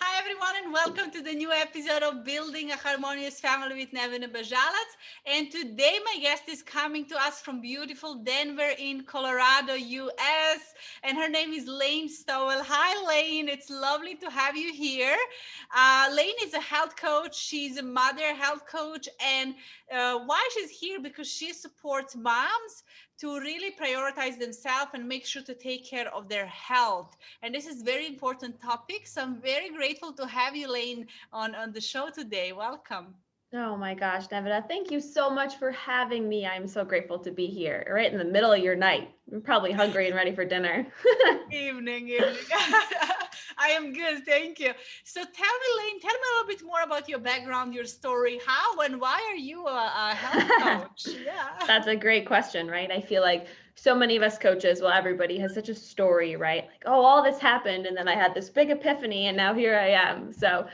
Hi, everyone, and welcome to the new episode of Building a Harmonious Family with Nevin and Bajalat. And today, my guest is coming to us from beautiful Denver in Colorado, US. And her name is Layne Stowell. Hi, Layne. It's lovely to have you here. Layne is a health coach. She's a mother health coach. And why she's here? Because she supports moms to really prioritize themselves and make sure to take care of their health. And this is very important topic. So I'm very grateful to have you, Layne, on the show today. Welcome. Oh my gosh, Nevada, thank you so much for having me. I'm so grateful to be here, right in the middle of your night. You're probably hungry and ready for dinner. Evening. I am good, thank you. So tell me, Layne, tell me a little bit more about your background, your story. How and why are you a health coach? Yeah. That's a great question, right? I feel like so many of us coaches, well, everybody has such a story, right? Like, oh, all this happened, and then I had this big epiphany, and now here I am. So,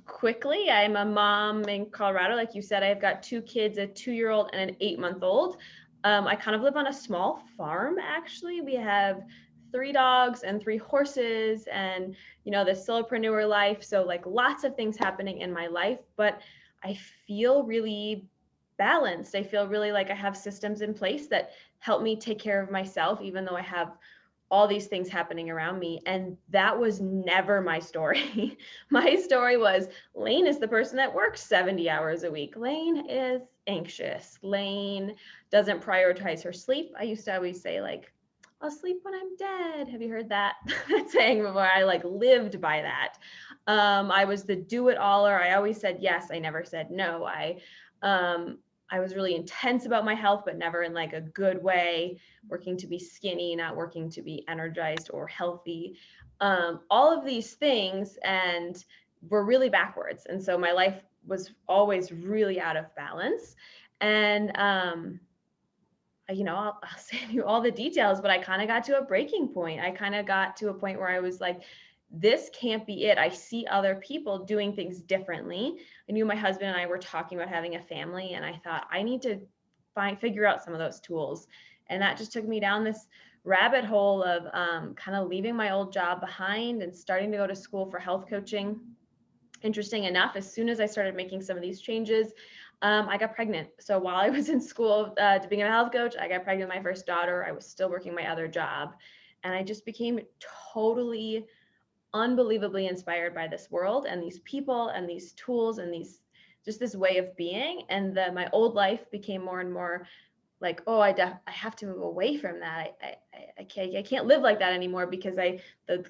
quickly, I'm a mom in Colorado. Like you said, I've got two kids, a 2-year-old and an 8-month-old. I kind of live on a small farm, actually. We have 3 dogs and 3 horses, and the solopreneur life. So, like, lots of things happening in my life, but I feel really balanced. I feel really like I have systems in place that help me take care of myself, even though I have all these things happening around me. And that was never my story. My story was Layne is the person that works 70 hours a week. Layne is anxious. Layne doesn't prioritize her sleep. I used to always say, like, I'll sleep when I'm dead. Have you heard that saying before? I like lived by that. I was the do-it-aller. I always said yes. I never said no. Um, I was really intense about my health, but never in like a good way, working to be skinny, not working to be energized or healthy. All of these things and were really backwards. And so my life was always really out of balance. And I'll send you all the details, but I kind of got to a breaking point. I kind of got to a point where I was like, this can't be it. I see other people doing things differently. I knew my husband and I were talking about having a family, and I thought I need to figure out some of those tools. And that just took me down this rabbit hole of kind of leaving my old job behind and starting to go to school for health coaching. Interesting enough, as soon as I started making some of these changes, I got pregnant. So while I was in school to become a health coach, I got pregnant with my first daughter. I was still working my other job. And I just became totally, unbelievably inspired by this world and these people and these tools and these just this way of being. And my old life became more and more like, oh, I have to move away from that. I can't live like that anymore because the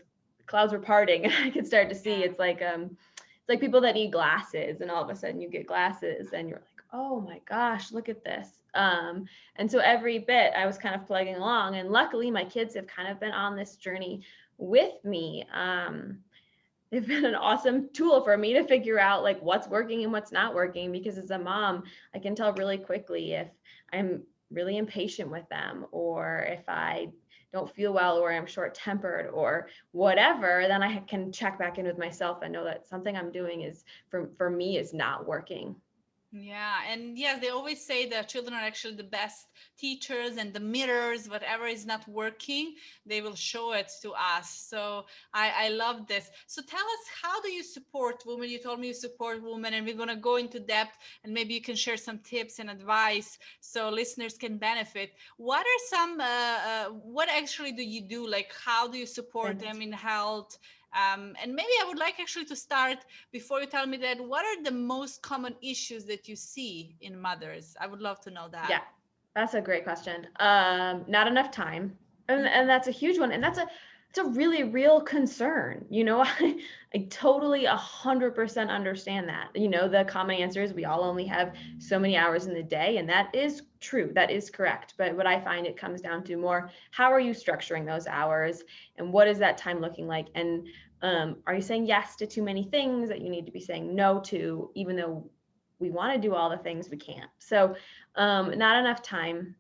clouds were parting. I could start to see Yeah. it's like people that need glasses, and all of a sudden you get glasses and you're like, oh my gosh, look at this. And so every bit I was kind of plugging along, and luckily my kids have kind of been on this journey with me. They've been an awesome tool for me to figure out like what's working and what's not working, because as a mom, I can tell really quickly if I'm really impatient with them, or if I don't feel well, or I'm short tempered or whatever. Then I can check back in with myself and know that something I'm doing is for me is not working. Yeah, and yes, they always say that children are actually the best teachers and the mirrors. Whatever is not working, they will show it to us. So I love this. So tell us, how do you support women? You told me you support women, and we're going to go into depth, and maybe you can share some tips and advice so listeners can benefit. What are what actually do you do? Like, how do you support them in Fantastic. health? And maybe I would like actually to start before you tell me that, what are the most common issues that you see in mothers? I would love to know that. Yeah, that's a great question. Not enough time, and Mhm. that's a huge one, and it's a really real concern. I totally 100% understand that. The common answer is we all only have so many hours in the day, and that is true. That is correct. But what I find it comes down to more, how are you structuring those hours, and what is that time looking like, and are you saying yes to too many things that you need to be saying no to, even though we want to do all the things we can't. So not enough time.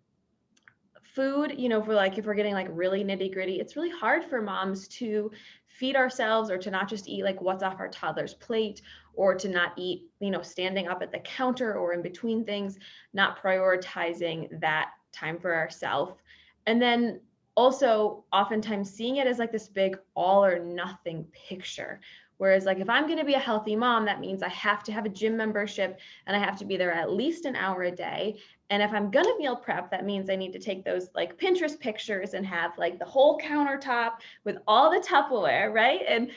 Food, for like, if we're getting like really nitty gritty, it's really hard for moms to feed ourselves, or to not just eat like what's off our toddler's plate, or to not eat, standing up at the counter or in between things, not prioritizing that time for ourselves. And then also oftentimes seeing it as like this big all or nothing picture, Whereas like if I'm going to be a healthy mom, that means I have to have a gym membership and I have to be there at least an hour a day. And if I'm going to meal prep, that means I need to take those like Pinterest pictures and have like the whole countertop with all the Tupperware, right?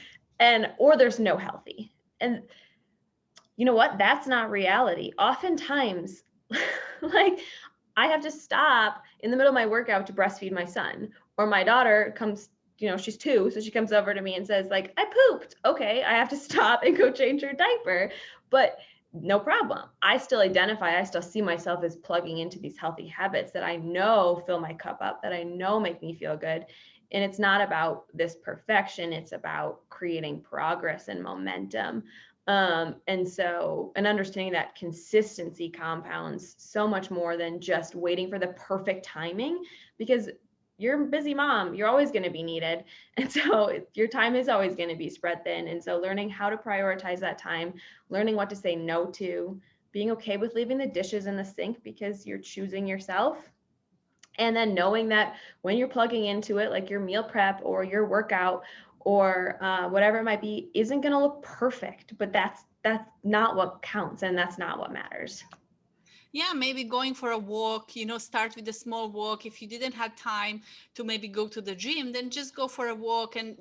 Or there's no healthy. And you know what? That's not reality. Oftentimes, like I have to stop in the middle of my workout to breastfeed my son, or my daughter comes, she's 2, so she comes over to me and says like, I pooped. Okay, I have to stop and go change her diaper. But no problem. I still see myself as plugging into these healthy habits that I know fill my cup up, that I know make me feel good. And it's not about this perfection. It's about creating progress and momentum. And understanding that consistency compounds so much more than just waiting for the perfect timing, because you're a busy mom, you're always going to be needed. And so your time is always going to be spread thin. And so learning how to prioritize that time, learning what to say no to, being okay with leaving the dishes in the sink because you're choosing yourself. And then knowing that when you're plugging into it, like your meal prep or your workout or whatever it might be, isn't going to look perfect, but that's not what counts, and that's not what matters. Yeah, maybe going for a walk, start with a small walk. If you didn't have time to maybe go to the gym, then just go for a walk and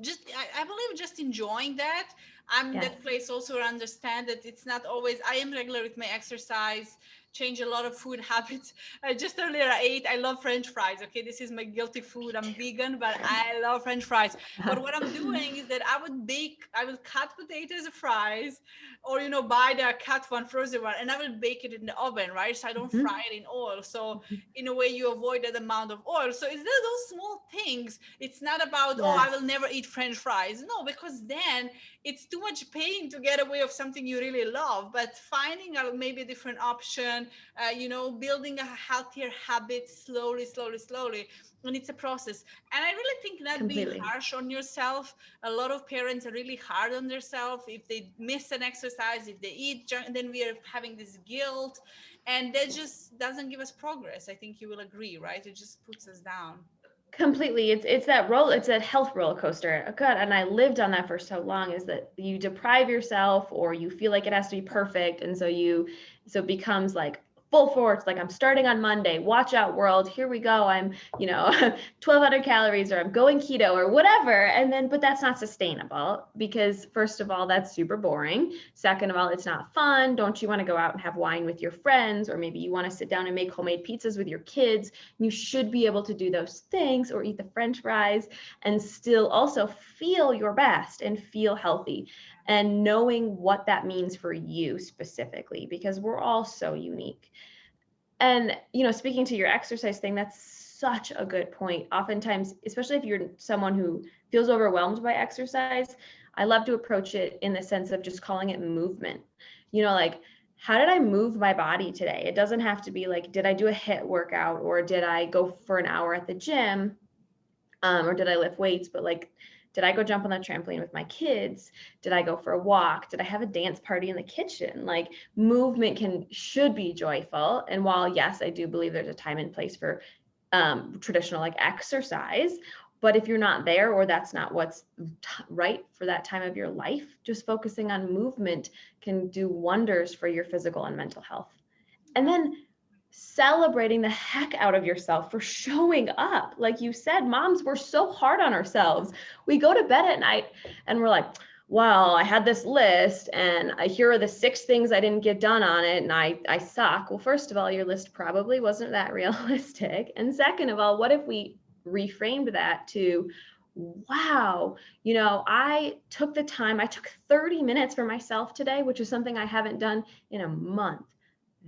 I believe just enjoying that. I'm in Yes. that place also where I understand that it's not always, I am regular with my exercise, change a lot of food habits. Just earlier I love French fries. Okay, this is my guilty food. I'm vegan, but I love French fries. But what I'm doing is that I will cut potatoes as fries, or buy the cut one, frozen one, and I will bake it in the oven, right? So I don't Mm-hmm. fry it in oil. So in a way you avoid that amount of oil. So it's those small things. It's not about, oh, I Yes. will never eat French fries. No, because then it's too much pain to get away of something you really love. But finding a maybe a different option, building a healthier habit slowly, slowly, slowly. And it's a process. And I really think not being Completely. harsh on yourself. A lot of parents are really hard on themselves. If they miss an exercise, if they eat junk, then we are having this guilt. And that just doesn't give us progress. I think you will agree, right? It just puts us down. Completely. It's that health roller coaster. Oh, God, and I lived on that for so long, is that you deprive yourself or you feel like it has to be perfect. And so it becomes like full force, like I'm starting on Monday, watch out world, here we go. I'm, 1,200 calories, or I'm going keto or whatever. But that's not sustainable, because first of all, that's super boring. Second of all, it's not fun. Don't you want to go out and have wine with your friends? Or maybe you want to sit down and make homemade pizzas with your kids. You should be able to do those things, or eat the French fries, and still also feel your best and feel healthy, and knowing what that means for you specifically, because we're all so unique. And, speaking to your exercise thing, that's such a good point. Oftentimes, especially if you're someone who feels overwhelmed by exercise, I love to approach it in the sense of just calling it movement. Like, how did I move my body today? It doesn't have to be like, did I do a HIIT workout, or did I go for an hour at the gym, or did I lift weights? But like, did I go jump on the trampoline with my kids? Did I go for a walk? Did I have a dance party in the kitchen? Like, movement should be joyful. And while, yes, I do believe there's a time and place for traditional like exercise, but if you're not there, or that's not what's right for that time of your life, just focusing on movement can do wonders for your physical and mental health. And then celebrating the heck out of yourself for showing up. Like you said, moms, we're so hard on ourselves. We go to bed at night and we're like, well, I had this list and here are the 6 things I didn't get done on it, and I suck. Well, first of all, your list probably wasn't that realistic. And second of all, what if we reframed that to, wow, I took the time, I took 30 minutes for myself today, which is something I haven't done in a month.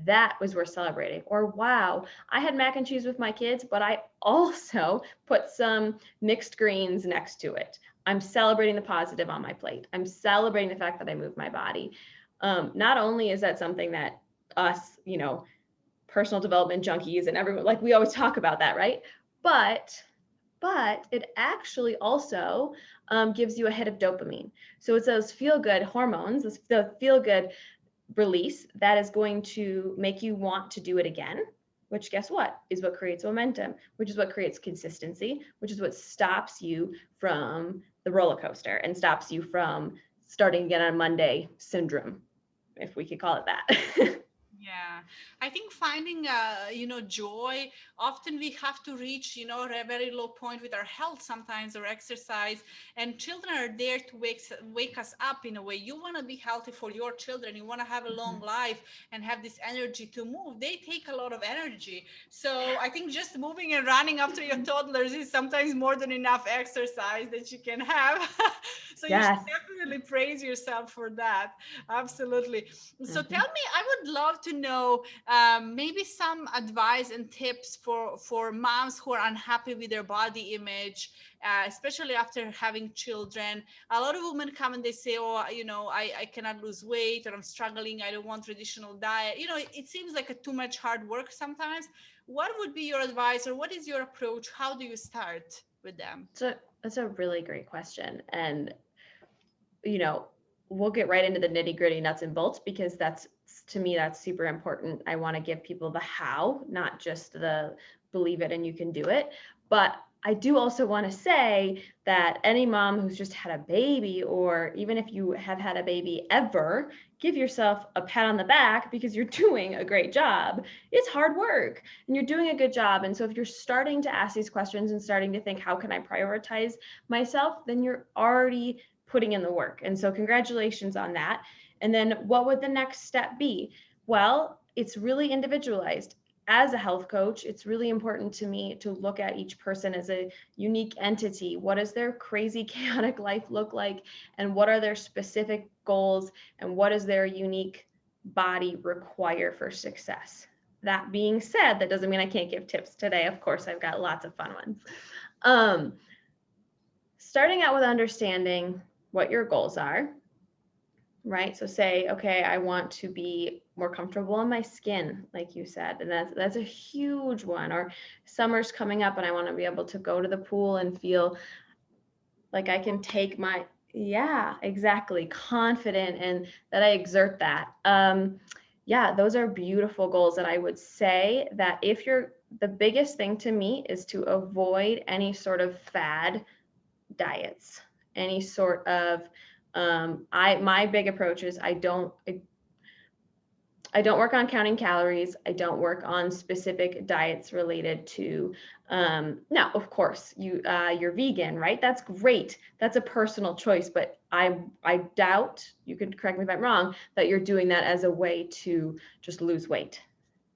That was worth celebrating. Or, wow, I had mac and cheese with my kids, but I also put some mixed greens next to it. I'm celebrating the positive on my plate. I'm celebrating the fact that I moved my body. Not only is that something that us, personal development junkies and everyone, like, we always talk about that, right? But it actually also gives you a hit of dopamine. So it's those feel-good hormones, the feel-good release that is going to make you want to do it again, which, guess what, is what creates momentum, which is what creates consistency, which is what stops you from the roller coaster and stops you from starting again on Monday syndrome, if we could call it that. Yeah, I think finding, joy, often we have to reach, a very low point with our health sometimes or exercise. And children are there to wake us up in a way. You want to be healthy for your children. You want to have a long life and have this energy to move. They take a lot of energy. So I think just moving and running after your toddlers is sometimes more than enough exercise that you can have. So you should Yes. definitely praise yourself for that. Absolutely. So tell Mhm. me, I would love to know maybe some advice and tips for moms who are unhappy with their body image, especially after having children. A lot of women come and they say, "Oh, I cannot lose weight, or I'm struggling. I don't want traditional diet." It seems like a too much hard work sometimes. What would be your advice, or what is your approach? How do you start with them? So that's a really great question. And, you know, we'll get right into the nitty gritty nuts and bolts, because that's, to me, that's super important. I want to give people the how, not just the believe it and you can do it. But I do also want to say that any mom who's just had a baby, or even if you have had a baby ever, give yourself a pat on the back, because you're doing a great job. It's hard work and you're doing a good job. And so if you're starting to ask these questions and starting to think, how can I prioritize myself, then you're already putting in the work. And so congratulations on that. And then what would the next step be? Well, it's really individualized. As a health coach, it's really important to me to look at each person as a unique entity. What does their crazy, chaotic life look like? And what are their specific goals? And what does their unique body require for success? That being said, that doesn't mean I can't give tips today. Of course, I've got lots of fun ones. Starting out with understanding what your goals are, right? So say, okay, I want to be more comfortable in my skin, like you said, and that's a huge one. Or summer's coming up and I want to be able to go to the pool and feel like I can take my, yeah, exactly, confident, and that I exert that. Yeah, those are beautiful goals that I would say that if you're, the biggest thing to me is to avoid any sort of fad diets, any sort of my big approach is I don't work on counting calories. I don't work on specific diets related to now, of course, you're vegan, right? That's great. That's a personal choice, but I doubt, you could correct me if I'm wrong, that you're doing that as a way to just lose weight.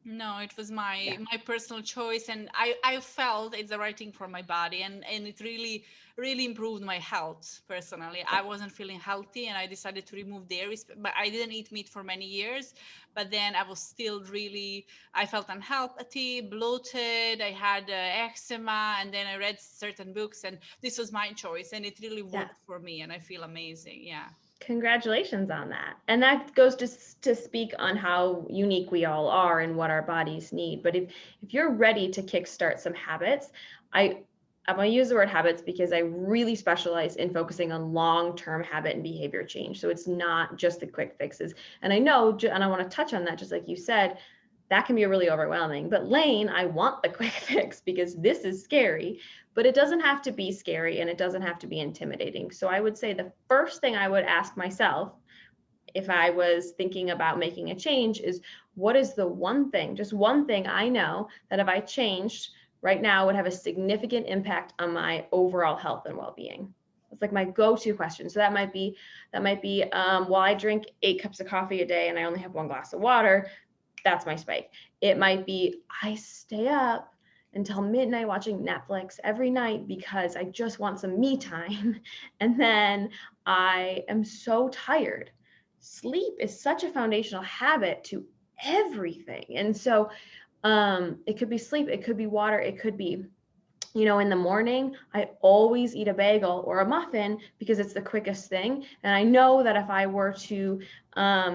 No, it was Yeah. my personal choice, and I felt it's the right thing for my body, and it really improved my health personally. Yeah. I wasn't feeling healthy, and I decided to remove dairy, but I didn't eat meat for many years. But then I was still really, I felt unhealthy, bloated. I had eczema, and then I read certain books, and this was my choice, and it really Yeah. worked for me, and I feel amazing. Yeah. Congratulations on that. And that goes to speak on how unique we all are and what our bodies need. But if you're ready to kickstart some habits, I'm going to use the word habits because I really specialize in focusing on long-term habit and behavior change. So it's not just the quick fixes. And I know, and I want to touch on that, just like you said, that can be really overwhelming. But Layne, I want the quick fix because this is scary, but it doesn't have to be scary and it doesn't have to be intimidating. So I would say the first thing I would ask myself if I was thinking about making a change is, what is the one thing, just one thing I know that if I changed right now would have a significant impact on my overall health and well-being? It's like my go-to question. So that might be, well, I drink 8 cups of coffee a day and I only have 1 glass of water. That's my spike. It might be, I stay up until midnight watching Netflix every night because I just want some me time. And then I am so tired. Sleep is such a foundational habit to everything. And so it could be sleep, it could be water, it could be, in the morning, I always eat a bagel or a muffin because it's the quickest thing. And I know that if I were to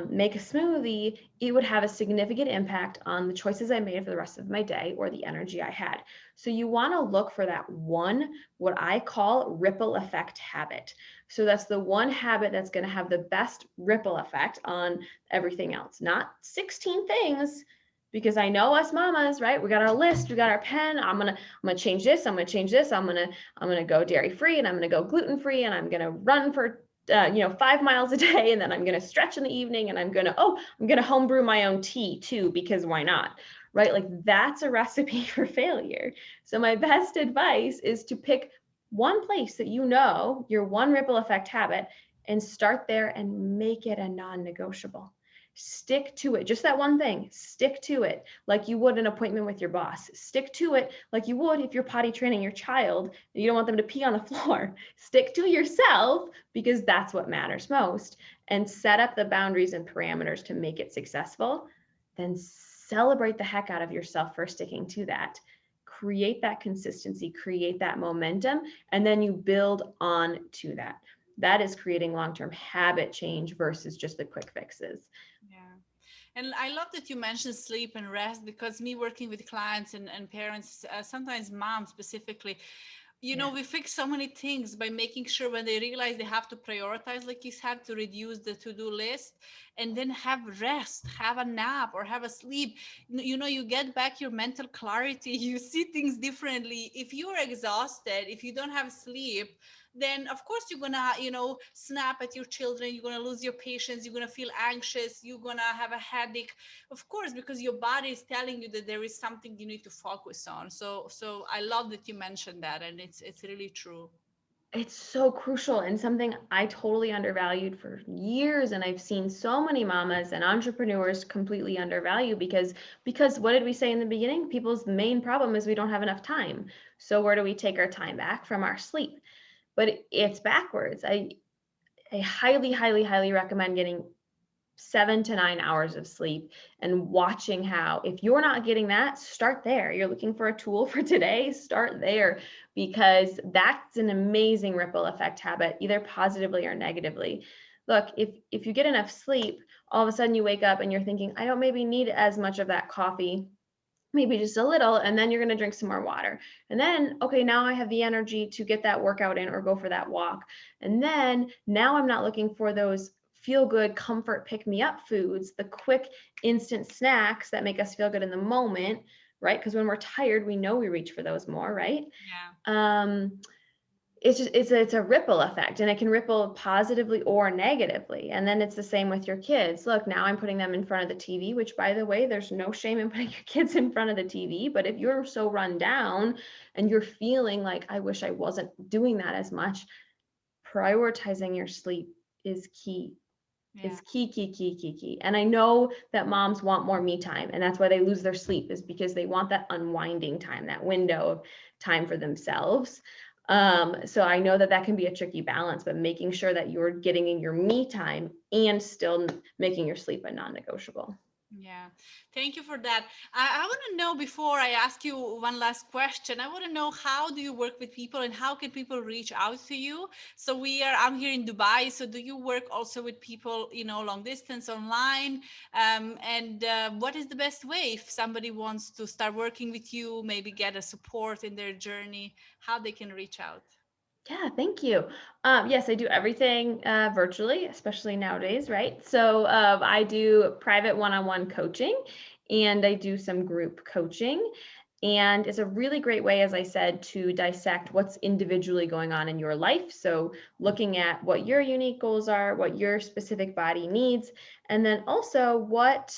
make a smoothie, it would have a significant impact on the choices I made for the rest of my day or the energy I had. So you want to look for that one, what I call ripple effect habit. So that's the one habit that's going to have the best ripple effect on everything else, not 16 things. Because I know us mamas, right? We got our list, we got our pen. I'm gonna change this. I'm gonna change this. I'm gonna go dairy free, and I'm gonna go gluten free, and I'm gonna run for 5 miles a day, and then I'm going to stretch in the evening, and I'm going to homebrew my own tea too, because why not? Right? Like that's a recipe for failure. So my best advice is to pick one place that your one ripple effect habit, and start there and make it a non-negotiable. Stick to it. Just that one thing. Stick to it like you would an appointment with your boss. Stick to it like you would if you're potty training your child. You don't want them to pee on the floor. Stick to yourself, because that's what matters most. And set up the boundaries and parameters to make it successful. Then celebrate the heck out of yourself for sticking to that. Create that consistency, create that momentum, and then you build on to that. That is creating long-term habit change versus just the quick fixes. Yeah. And I love that you mentioned sleep and rest, because me working with clients and parents, sometimes moms specifically, Yeah. we fix so many things by making sure when they realize they have to prioritize, like you said, to reduce the to-do list, and then have rest, have a nap or have a sleep. You get back your mental clarity. You see things differently. If you're exhausted, if you don't have sleep, then of course you're gonna snap at your children. You're gonna lose your patience. You're gonna feel anxious. You're gonna have a headache, of course, because your body is telling you that there is something you need to focus on. So I love that you mentioned that, and it's really true. It's so crucial, and something I totally undervalued for years, and I've seen so many mamas and entrepreneurs completely undervalue, because what did we say in the beginning? People's main problem is we don't have enough time. So where do we take our time back? From our sleep. But it's backwards. I highly, highly, highly recommend getting 7 to 9 hours of sleep, and watching how, if you're not getting that, start there. You're looking for a tool for today, start there, because that's an amazing ripple effect habit, either positively or negatively. Look, if you get enough sleep, all of a sudden you wake up and you're thinking, I don't maybe need as much of that coffee, maybe just a little, and then you're going to drink some more water. And then, okay, now I have the energy to get that workout in or go for that walk. And then now I'm not looking for those feel good, comfort, pick me up foods, the quick instant snacks that make us feel good in the moment, right? Because when we're tired, we know we reach for those more, right? Yeah. Um, it's a ripple effect, and it can ripple positively or negatively. And then it's the same with your kids. Look, now I'm putting them in front of the TV, which, by the way, there's no shame in putting your kids in front of the TV. But if you're so run down and you're feeling like, I wish I wasn't doing that as much, prioritizing your sleep is key. Yeah. It's key. And I know that moms want more me time, and that's why they lose their sleep, is because they want that unwinding time, that window of time for themselves. So I know that can be a tricky balance, but making sure that you're getting in your me time and still making your sleep a non-negotiable. Yeah, thank you for that. I want to know, before I ask you one last question, I want to know, how do you work with people and how can people reach out to you? So I'm here in Dubai. So do you work also with people, long distance online? And what is the best way if somebody wants to start working with you, maybe get a support in their journey, how they can reach out? Yeah, thank you. Yes, I do everything virtually, especially nowadays, right? So I do private one-on-one coaching, and I do some group coaching. And it's a really great way, as I said, to dissect what's individually going on in your life. So looking at what your unique goals are, what your specific body needs, and then also what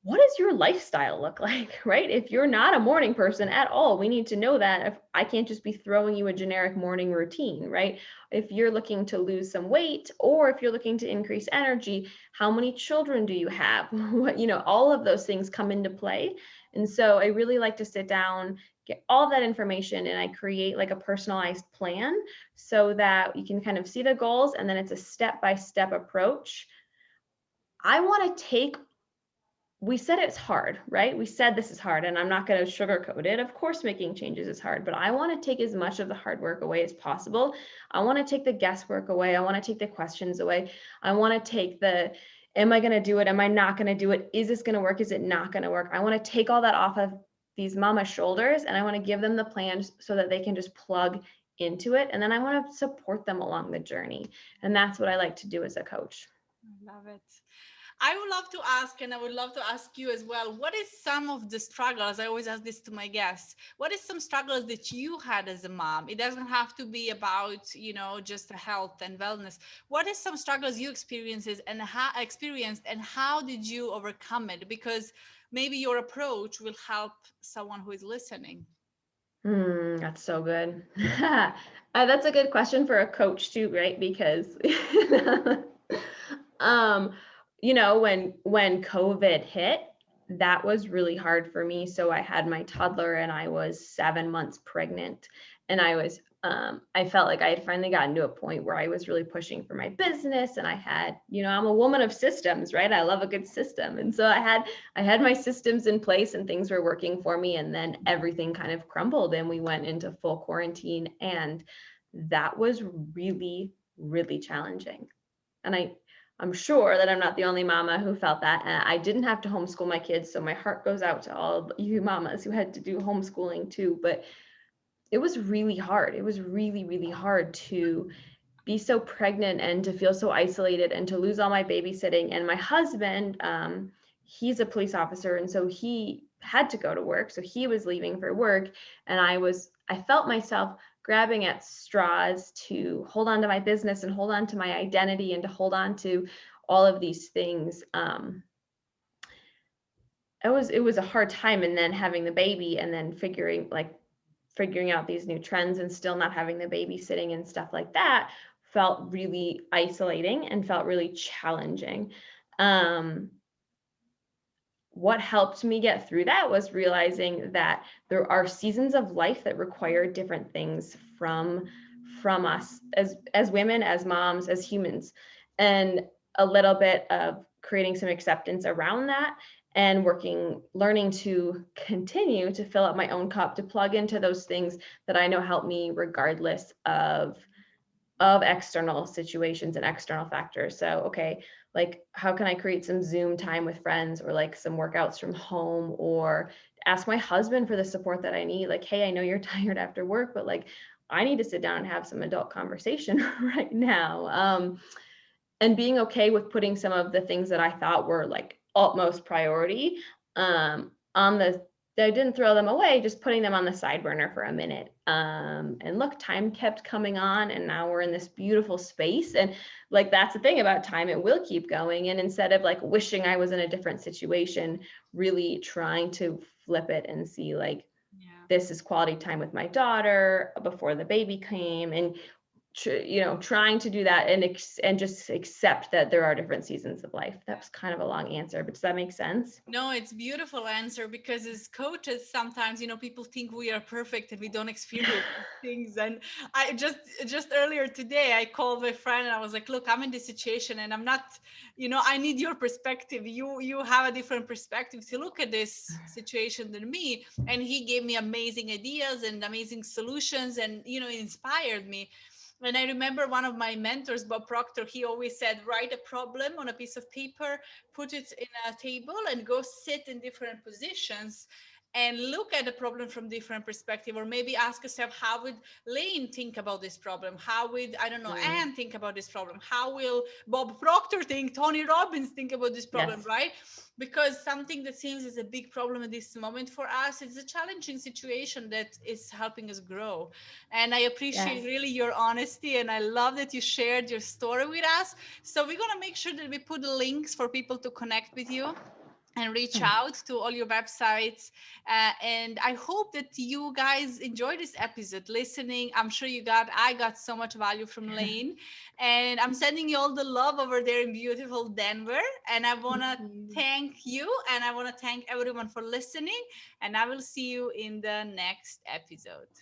does your lifestyle look like, right? If you're not a morning person at all, we need to know that. If I can't just be throwing you a generic morning routine, right? If you're looking to lose some weight, or if you're looking to increase energy, how many children do you have? All of those things come into play. And so I really like to sit down, get all that information, and I create like a personalized plan so that you can kind of see the goals, and then it's a step-by-step approach. I want to take We said it's hard, right? We said this is hard, and I'm not going to sugarcoat it. Of course, making changes is hard, but I want to take as much of the hard work away as possible. I want to take the guesswork away. I want to take the questions away. I want to take am I going to do it? Am I not going to do it? Is this going to work? Is it not going to work? I want to take all that off of these mama shoulders, and I want to give them the plans so that they can just plug into it. And then I want to support them along the journey. And that's what I like to do as a coach. I love it. I would love to ask, and I would love to ask you as well, what is some of the struggles? I always ask this to my guests. What is some struggles that you had as a mom? It doesn't have to be about, just health and wellness. What is some struggles you experienced and how did you overcome it? Because maybe your approach will help someone who is listening. That's so good. That's a good question for a coach too, right? Because, um, when COVID hit, that was really hard for me. So I had my toddler and I was 7 months pregnant, and I felt like I had finally gotten to a point where I was really pushing for my business, and I'm a woman of systems, right? I love a good system, and so I had my systems in place and things were working for me, and then everything kind of crumbled and we went into full quarantine, and that was really, really challenging. And I'm sure that I'm not the only mama who felt that. And I didn't have to homeschool my kids, so my heart goes out to all of you mamas who had to do homeschooling too. But it was really hard. It was really, really hard to be so pregnant and to feel so isolated and to lose all my babysitting. And my husband, he's a police officer, and so he had to go to work. So he was leaving for work, and I felt myself grabbing at straws to hold on to my business and hold on to my identity and to hold on to all of these things. It was a hard time, and then having the baby and then figuring out these new trends and still not having the babysitting and stuff like that felt really isolating and felt really challenging. Um, what helped me get through that was realizing that there are seasons of life that require different things from us as women, as moms, as humans, and a little bit of creating some acceptance around that, and learning to continue to fill up my own cup, to plug into those things that I know help me regardless of external situations and external factors. So, okay, like how can I create some Zoom time with friends, or like some workouts from home, or ask my husband for the support that I need? Like, hey, I know you're tired after work, but like I need to sit down and have some adult conversation right now. And being okay with putting some of the things that I thought were like utmost priority on the I didn't throw them away, just putting them on the side burner for a minute. And look, time kept coming on, and now we're in this beautiful space. And like, that's the thing about time, it will keep going. And instead of like wishing I was in a different situation, really trying to flip it and see like, Yeah. this is quality time with my daughter before the baby came, and trying to do that and just accept that there are different seasons of life. That's kind of a long answer, but does that make sense? No, it's beautiful answer because as coaches, sometimes people think we are perfect and we don't experience things. And I just earlier today I called my friend and I was like, "Look, I'm in this situation and I'm not, I need your perspective. You have a different perspective to look at this situation than me." And he gave me amazing ideas and amazing solutions, and it inspired me. And I remember one of my mentors, Bob Proctor, he always said, write a problem on a piece of paper, put it in a table, and go sit in different positions and look at the problem from different perspective. Or maybe ask yourself, how would Layne think about this problem? How would, I don't know, Mm, Anne think about this problem? How will Bob Proctor think, Tony Robbins think about this problem, yes. right? Because something that seems is a big problem at this moment for us, it's a challenging situation that is helping us grow. And I appreciate Yes. really your honesty, and I love that you shared your story with us. So we're going to make sure that we put links for people to connect with you and reach out to all your websites. And I hope that you guys enjoy this episode listening. I'm sure I got so much value from Layne, and I'm sending you all the love over there in beautiful Denver. And I want Thank to you. thank you, and I want to thank everyone for listening, and I will see you in the next episode.